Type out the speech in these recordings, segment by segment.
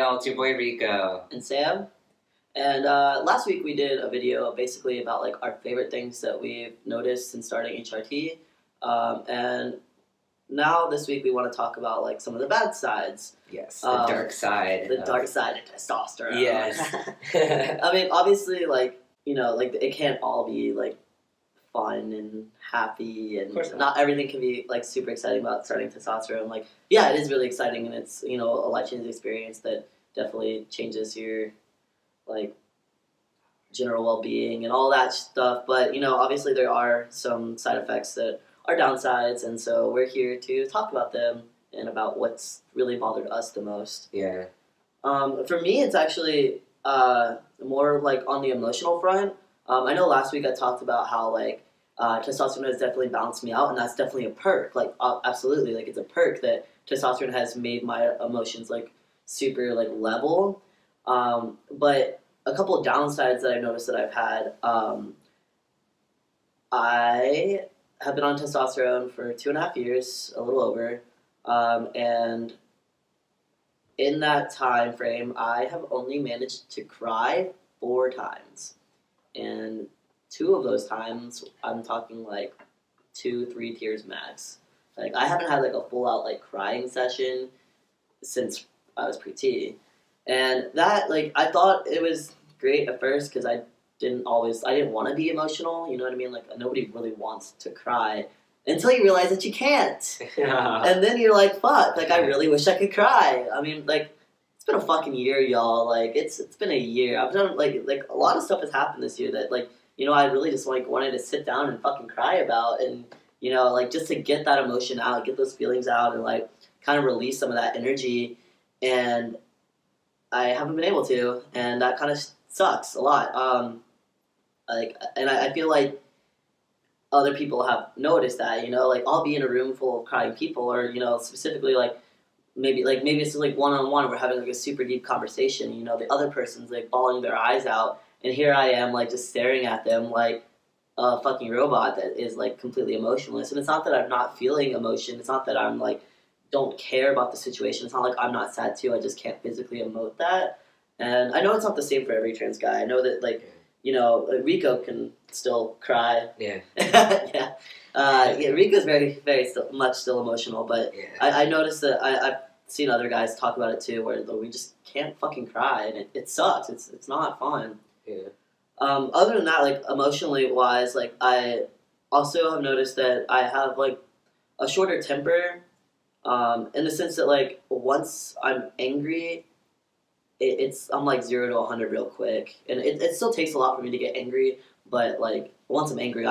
y'all, it's your boy Rico. And Sam. And last week we did a video basically about like our favorite things that we've noticed since starting HRT. And now this week we want to talk about like some of the bad sides. Yes, the dark side. The dark side of testosterone. Yes. I mean, obviously, like, you know, like it can't all be like fun and happy, and not everything can be like super exciting about starting testosterone. Like, yeah, it is really exciting, and it's, you know, a life-changing experience that definitely changes your like general well-being and all that stuff. But, you know, obviously there are some side effects that are downsides, and so we're here to talk about them and about what's really bothered us the most. Yeah. For me, it's actually more like on the emotional front. I know last week I talked about how like testosterone has definitely balanced me out, and that's definitely a perk. Like, absolutely, like it's a perk that testosterone has made my emotions like super like level. But a couple of downsides that I've noticed that I've had, I have been on testosterone for 2.5 years, a little over, and in that time frame, I have only managed to cry 4 times. And 2 of those times, I'm talking like 2-3 tears max. Like, I haven't had like a full out like crying session since I was pre-T. And that, like, I thought it was great at first because I didn't want to be emotional, you know what I mean? Like, nobody really wants to cry until you realize that you can't. Yeah. And then you're like, fuck, like, I really wish I could cry. I mean, like, it's been a fucking year, y'all. Like, it's been a year. I've done, like a lot of stuff has happened this year that, like, you know, I really just, like, wanted to sit down and fucking cry about. And, you know, like, just to get that emotion out, get those feelings out, and, like, kind of release some of that energy. And I haven't been able to, and that kind of sucks a lot. And I feel like other people have noticed that, you know, like, I'll be in a room full of crying people, or, you know, specifically, like, maybe it's like one-on-one, we're having like a super deep conversation, you know, the other person's like bawling their eyes out, and here I am like just staring at them like a fucking robot that is like completely emotionless. And it's not that I'm not feeling emotion, it's not that I'm like don't care about the situation, it's not like I'm not sad too, I just can't physically emote that. And I know it's not the same for every trans guy. I know that, like, you know, Rico can still cry. Yeah. Yeah. Rico's very, very still emotional, but Yeah. I noticed that I've seen other guys talk about it too, where we just can't fucking cry, and it sucks. It's not fun. Yeah. Other than that, like, emotionally wise, like, I also have noticed that I have like a shorter temper, in the sense that, like, once I'm angry, I'm like 0 to 100 real quick, and it still takes a lot for me to get angry. But like, once I'm angry,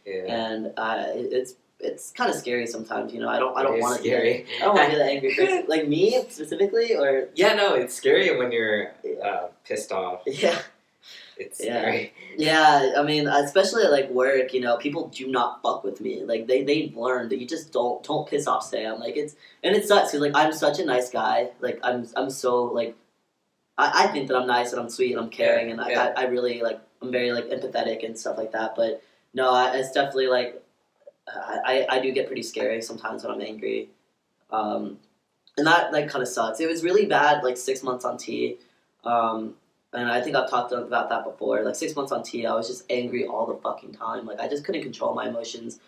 Yeah. and it's kind of scary sometimes. You know, I don't want to scary. I don't want to be that angry person. Like me specifically, or Yeah, no, it's scary when you're pissed off. yeah. It's scary. Yeah, I mean, especially at like work, you know, people do not fuck with me. Like they've learned that you just don't piss off Sam. Like, it sucks because, like, I'm such a nice guy. Like, I'm so like, I think that I'm nice and I'm sweet and I'm caring, and I really, like, I'm very like empathetic and stuff like that. But no, it's definitely like I do get pretty scary sometimes when I'm angry, and that like kind of sucks. It was really bad like 6 months on T. And I think I've talked about that before. Like, 6 months on T, I was just angry all the fucking time. Like, I just couldn't control my emotions,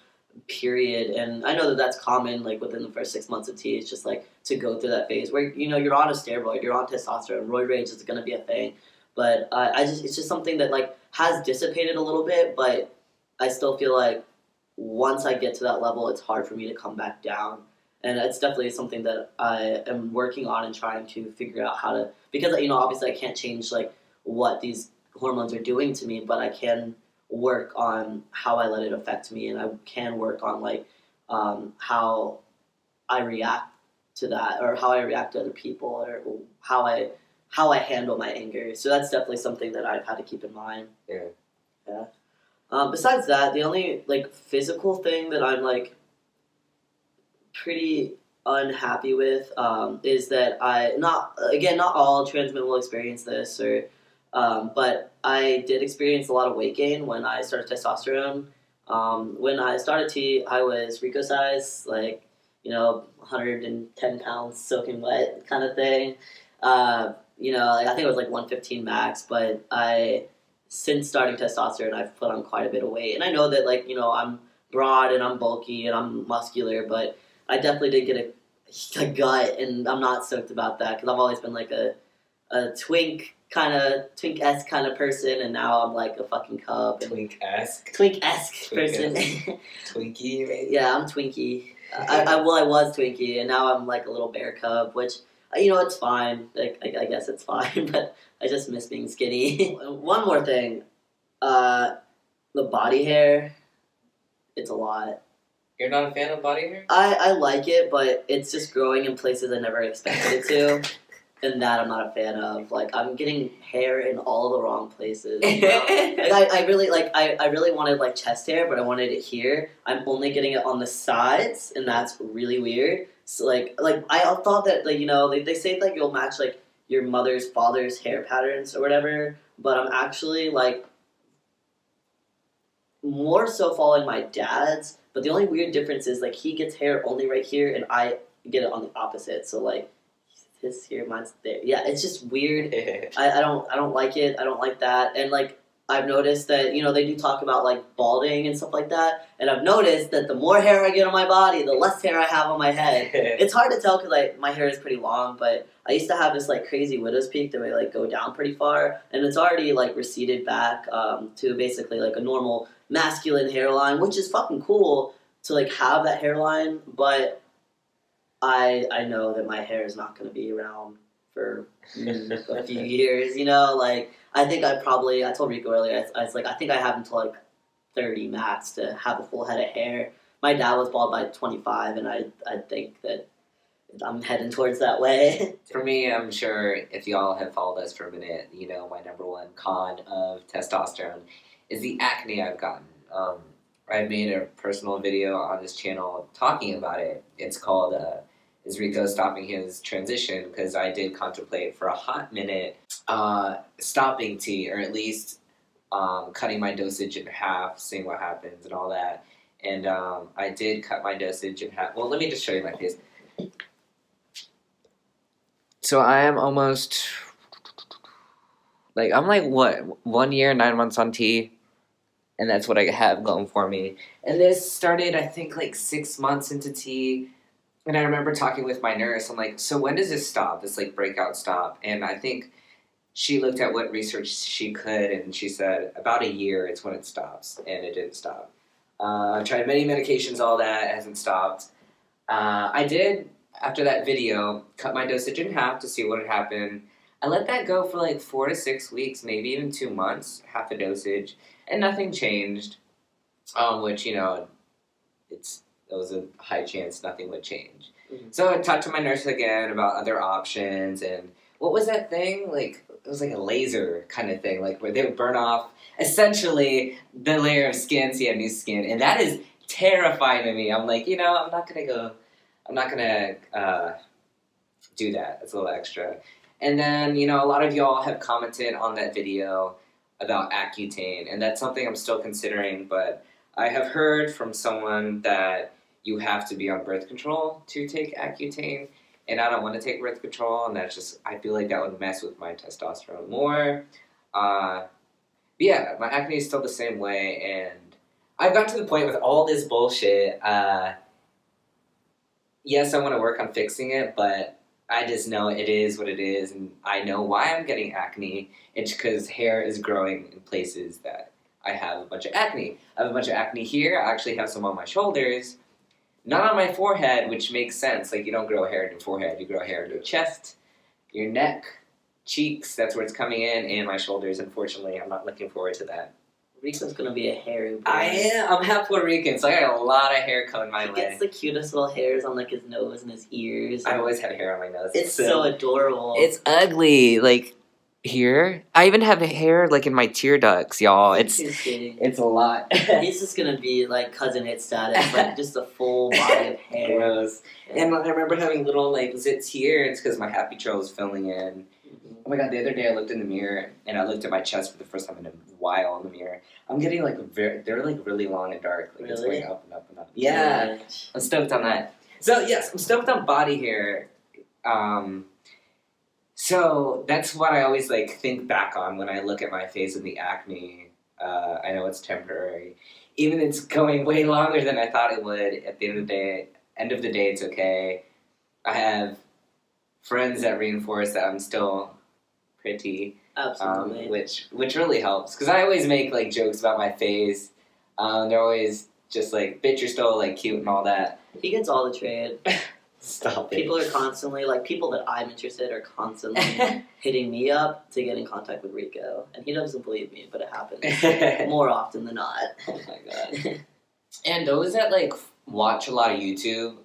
period. And I know that that's common, like, within the first 6 months of T. It's just, like, to go through that phase where, you know, you're on a steroid, you're on testosterone, roid rage is going to be a thing. But it's just something that, like, has dissipated a little bit, but I still feel like once I get to that level, it's hard for me to come back down. And it's definitely something that I am working on and trying to figure out how to, because, you know, obviously I can't change, like, what these hormones are doing to me, but I can work on how I let it affect me, and I can work on, like, how I react to that, or how I react to other people, or how I handle my anger. So that's definitely something that I've had to keep in mind. Yeah. Besides that, the only, like, physical thing that I'm, like, pretty unhappy with is that not all trans men will experience this, or but I did experience a lot of weight gain when I started testosterone. When I started T, I was Rico size, like, you know, 110 pounds soaking wet kind of thing. You know, like, I think it was like 115 max, but since starting testosterone, I've put on quite a bit of weight. And I know that, like, you know, I'm broad and I'm bulky and I'm muscular, but I definitely did get a gut, and I'm not stoked about that because I've always been like a twink-esque kind of person, and now I'm like a fucking cub. Twink-esque person. Twinkie, maybe? Yeah, I'm Twinkie. I was Twinkie, and now I'm like a little bear cub, which, you know, it's fine. Like, I guess it's fine, but I just miss being skinny. One more thing, the body hair, it's a lot. You're not a fan of body hair? I like it, but it's just growing in places I never expected it to. And that I'm not a fan of. Like, I'm getting hair in all the wrong places. You know? I really wanted like chest hair, but I wanted it here. I'm only getting it on the sides, and that's really weird. So like I thought that, like, you know, they say like you'll match like your mother's father's hair patterns or whatever, but I'm actually like more so following my dad's. But the only weird difference is like he gets hair only right here, and I get it on the opposite. So like, his here, mine's there. Yeah, it's just weird. I don't like it. I don't like that. And like, I've noticed that, you know, they do talk about like balding and stuff like that. And I've noticed that the more hair I get on my body, the less hair I have on my head. It's hard to tell because my hair is pretty long, but I used to have this like crazy widow's peak that would like go down pretty far, and it's already like receded back to basically like a normal masculine hairline, which is fucking cool to like have that hairline, but I know that my hair is not going to be around for a few years, you know? Like, I think I told Rico earlier, I was like, I think I have until like 30 max to have a full head of hair. My dad was bald by 25, and I think that I'm heading towards that way. For me, I'm sure if y'all have followed us for a minute, you know my number one con of testosterone is the acne I've gotten. I made a personal video on this channel talking about it. It's called Is Rico Stopping His Transition? Because I did contemplate for a hot minute stopping tea, or at least cutting my dosage in half, seeing what happens and all that. And I did cut my dosage in half. Well, let me just show you my face. So I am almost, I'm like, what, 1 year, 9 months on tea? And that's what I have going for me. And this started, I think, like 6 months into tea. And I remember talking with my nurse. I'm like, so when does this stop, this like breakout stop? And I think she looked at what research she could, and she said about a year it's when it stops. And it didn't stop. I tried many medications, all that, it hasn't stopped. I did, after that video, cut my dosage in half to see what had happened. I let that go for like 4 to 6 weeks, maybe even 2 months, half the dosage, and nothing changed. Which, you know, there was a high chance nothing would change. Mm-hmm. So I talked to my nurse again about other options, and what was that thing? Like, it was like a laser kind of thing, like where they would burn off essentially the layer of skin so you have new skin, and that is terrifying to me. I'm like, you know, I'm not gonna do that. It's a little extra. And then, you know, a lot of y'all have commented on that video about Accutane, and that's something I'm still considering, but I have heard from someone that you have to be on birth control to take Accutane, and I don't want to take birth control, and that's just, I feel like that would mess with my testosterone more. But yeah, my acne is still the same way, and I've got to the point with all this bullshit, yes, I want to work on fixing it, but I just know it is what it is, and I know why I'm getting acne. It's because hair is growing in places that I have a bunch of acne. I have a bunch of acne here. I actually have some on my shoulders. Not on my forehead, which makes sense. Like, you don't grow hair in your forehead. You grow hair in your chest, your neck, cheeks. That's where it's coming in, and my shoulders. Unfortunately, I'm not looking forward to that. Rico's gonna be a hairy boy. I am. I'm half Puerto Rican, so I got a lot of hair coming my way. He gets the cutest little hairs on like his nose and his ears. I always had hair on my nose. It's so adorable. It's ugly. Like, here, I even have hair like in my tear ducts, y'all. It's a lot. He's just gonna be like cousin hit status, like just a full body of hair. Gross. Yeah. And I remember having little like zits here. It's because my happy trail was filling in. Oh my god! The other day I looked in the mirror and I looked at my chest for the first time in a while in the mirror. I'm getting like they're like really long and dark. Like, really? It's going up and up and up. Yeah, I'm stoked on that. So yes, I'm stoked on body hair. So that's what I always like think back on when I look at my face and the acne. I know it's temporary. Even it's going way longer than I thought it would. At the end of the day, it's okay. I have friends that reinforce that I'm still pretty, Absolutely. which really helps because I always make like jokes about my face. They're always just like, "Bitch, you're still like cute" and all that. He gets all the trade. Stop it. People are constantly, like, people that I'm interested are constantly hitting me up to get in contact with Rico. And he doesn't believe me, but it happens more often than not. Oh my god. And those that, like, watch a lot of YouTube,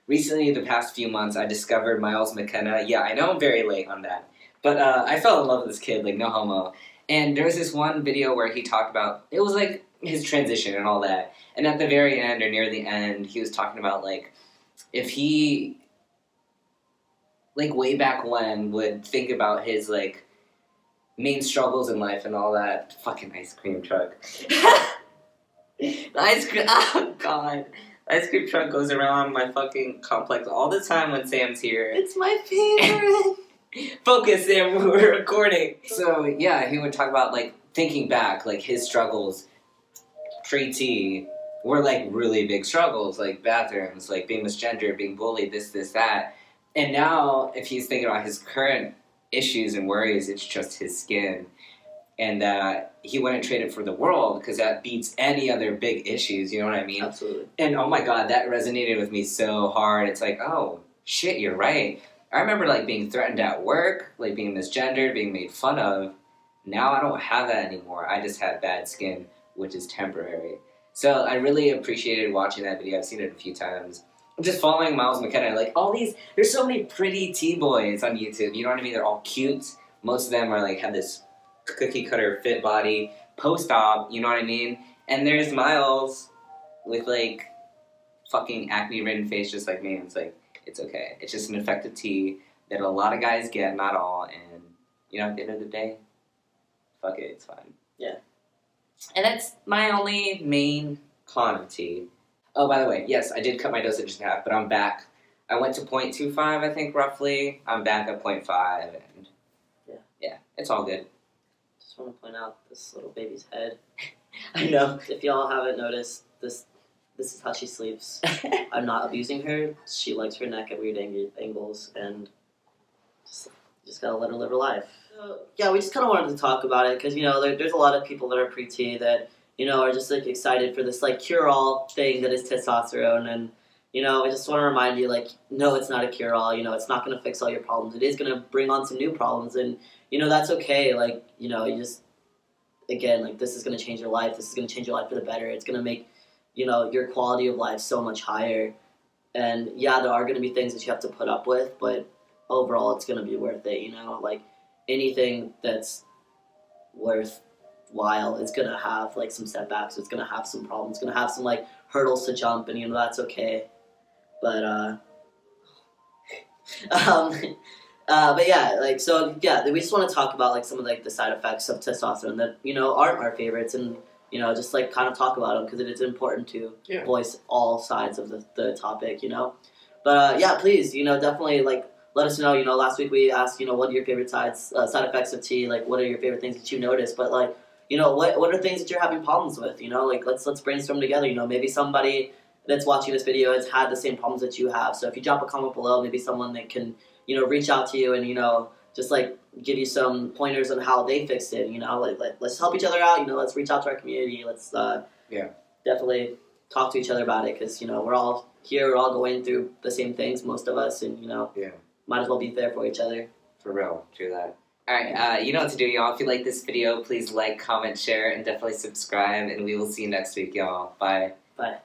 recently, the past few months, I discovered Miles McKenna. Yeah, I know I'm very late on that. But I fell in love with this kid, like, no homo. And there was this one video where he talked about, it was, like, his transition and all that. And at the very end, or near the end, he was talking about, like, if he, like, way back when, would think about his, like, main struggles in life and all that. Fucking ice cream truck. The ice cream, oh god. The ice cream truck goes around my fucking complex all the time when Sam's here. It's my favorite. Focus, Sam, we're recording. So, yeah, he would talk about, like, thinking back, like, his struggles pre-T were, like, really big struggles, like bathrooms, like being misgendered, being bullied, this, that. And now, if he's thinking about his current issues and worries, it's just his skin. And he wouldn't trade it for the world because that beats any other big issues, you know what I mean? Absolutely. And oh my god, that resonated with me so hard. It's like, oh, shit, you're right. I remember, like, being threatened at work, like, being misgendered, being made fun of. Now I don't have that anymore. I just have bad skin, which is temporary. So I really appreciated watching that video. I've seen it a few times. I'm just following Miles McKenna. Like, all these, there's so many pretty T-boys on YouTube. You know what I mean? They're all cute. Most of them are, like, have this cookie-cutter fit body, post-op, you know what I mean? And there's Miles with, like, fucking acne-ridden face just like me. And it's like, it's okay. It's just an effective T that a lot of guys get, not all. And, you know, at the end of the day, fuck it, it's fine. Yeah. And that's my only main con of tea. Oh, by the way, yes, I did cut my dosage in half, but I'm back. I went to 0.25, I think, roughly. I'm back at 0.5, and yeah, it's all good. Just want to point out this little baby's head. I know. If y'all haven't noticed, this is how she sleeps. I'm not abusing her. She likes her neck at weird angles, and just gotta let her live her life. Yeah, we just kind of wanted to talk about it because, you know, there's a lot of people that are pre-T that, you know, are just, like, excited for this, like, cure-all thing that is testosterone. And, you know, I just want to remind you, like, no, it's not a cure-all. You know, it's not going to fix all your problems. It is going to bring on some new problems. And, you know, that's okay. Like, you know, you just, again, like, this is going to change your life. This is going to change your life for the better. It's going to make, you know, your quality of life so much higher. And, yeah, there are going to be things that you have to put up with, but overall it's going to be worth it, you know? Like, anything that's worthwhile is going to have, like, some setbacks. It's going to have some problems. It's going to have some, like, hurdles to jump, and, you know, that's okay. But, but yeah, like, so, yeah, we just want to talk about, like, some of, like, the side effects of testosterone that, you know, aren't our favorites, and, you know, just, like, kind of talk about them, because it is important to voice all sides of the topic, you know? But, yeah, please, you know, definitely, like, let us know. You know, last week we asked, you know, what are your favorite side effects of tea? Like, what are your favorite things that you noticed? But, like, you know, what are things that you're having problems with? You know, like, let's brainstorm together. You know, maybe somebody that's watching this video has had the same problems that you have. So if you drop a comment below, maybe someone that can, you know, reach out to you and, you know, just, like, give you some pointers on how they fixed it. You know, like let's help each other out. You know, let's reach out to our community. Let's definitely talk to each other about it, because, you know, we're all here. We're all going through the same things, most of us, and, you know. Yeah. Might as well be there for each other. For real, true that. Alright, you know what to do, y'all. If you like this video, please like, comment, share, and definitely subscribe, and we will see you next week, y'all. Bye. Bye.